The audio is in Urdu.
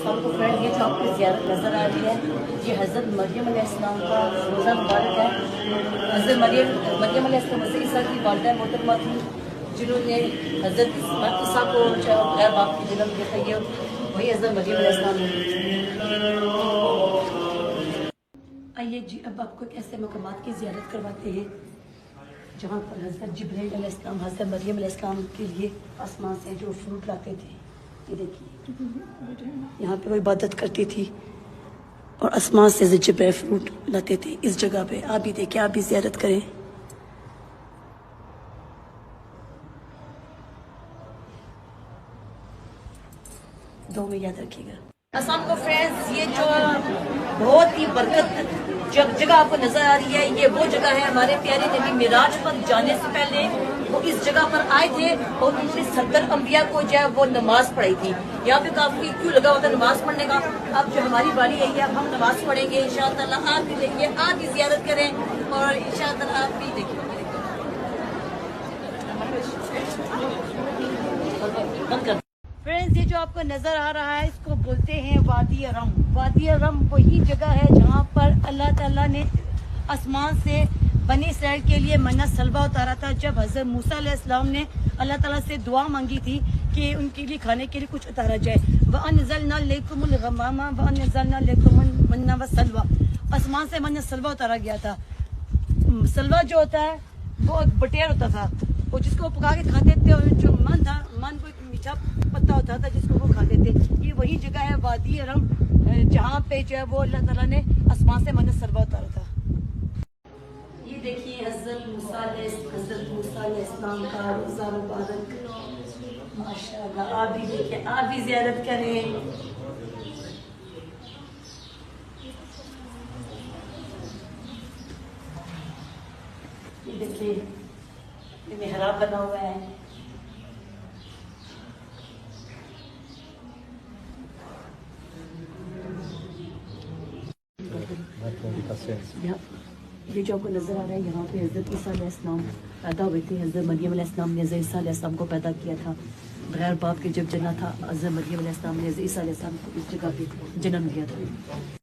السلام کو فرینڈ، یہ جو آپ کو زیارت نظر آ رہی ہے یہ حضرت مریم علیہ السلام کا روزہ مبارک ہے۔ حضرت مریم علیہ السلام حضرت عیسیٰ کی والدہ محترمہ تھی، جنہوں نے حضرت عیسیٰ کو غیر باپ کی جنم دیا تھا، یہ وہی حضرت مریم علیہ السلام ہے۔ آئیے جی اب آپ کو ایک ایسے مقامات کی زیارت کرواتے ہیں جہاں پر حضرت جبرائیل علیہ السلام حضرت مریم علیہ السلام کے لیے آسمان سے جو فروٹ لاتے تھے، یہ دیکھیے یہاں پہ وہ عبادت کرتی تھی اور آسمان سے حضرت جبرائیل فروٹ لاتے تھے اس جگہ پہ۔ آپ بھی دیکھیں، آپ بھی زیارت کریں۔ دو میں یاد رکھیے گا۔ السلام کو فرینڈز، یہ جو بہت ہی برکت جگہ آپ کو نظر آ رہی ہے، یہ وہ جگہ ہے ہمارے پیارے نبی معراج پر جانے سے پہلے وہ اس جگہ پر آئے تھے اور ان سے 70 انبیاء کو جو ہے وہ نماز پڑھائی تھی۔ یہاں پہ کافی کیوں لگا ہوتا ہے نماز پڑھنے کا؟ اب جو ہماری باری ہے اب ہم نماز پڑھیں گے انشاءاللہ۔ آپ بھی دیکھیے، آپ بھی زیارت کریں اور انشاءاللہ آپ بھی دیکھیں۔ فرینڈز، یہ جو آپ کو نظر آ رہا ہے اس کو بولتے ہیں وادی رم۔ وادی رم وہی جگہ ہے جہاں پر اللہ تعالیٰ نے آسمان سے بنی اسرائیل کے لیے منہ سلوہ اتارا تھا، جب حضرت موسیٰ علیہ السلام نے اللہ تعالیٰ سے دعا مانگی تھی کہ ان کے لیے کھانے کے لیے کچھ اتارا جائے۔ وَأَنزَلْنَا عَلَيْكُمُ الْغَمَامَ وَأَنزَلْنَا عَلَيْكُمُ الْمَنَّ وَالسَّلْوَىٰ۔ آسمان سے منہ سلوہ اتارا گیا تھا۔ سلوہ جو ہوتا ہے وہ ایک بٹیر ہوتا تھا اور جس کو پکا کے کھاتے تھے، اور جو من تھا، من وہ ایک میٹھا پتا ہوتا تھا جس کو وہ کھاتے تھے۔ یہ وہی جگہ ہے وادی رم جہاں پہ جو ہے وہ اللہ تعالیٰ نے آسمان سے منہ سلوہ اتارا تھا۔ یہ دیکھیے حضرت موسیٰ علیہ السلام کا روزہ مبارک، ماشاءاللہ۔ آپ بھی دیکھیں، آپ بھی زیارت کریں۔ یہ دیکھیے یہ محراب بنا ہوا ہے۔ یہ جو آپ کو نظر آ رہا ہے یہاں پہ حضرت عیسیٰ علیہ السلام پیدا ہوئے تھے۔ حضرت مریم علیہ السلام نے حضرت عیسیٰ علیہ السلام کو پیدا کیا تھا بغیر باپ کے۔ جب جنا تھا حضرت مریم علیہ السلام نے حضرت عیسیٰ علیہ السلام کو اس جگہ پہ جنم دیا تھا۔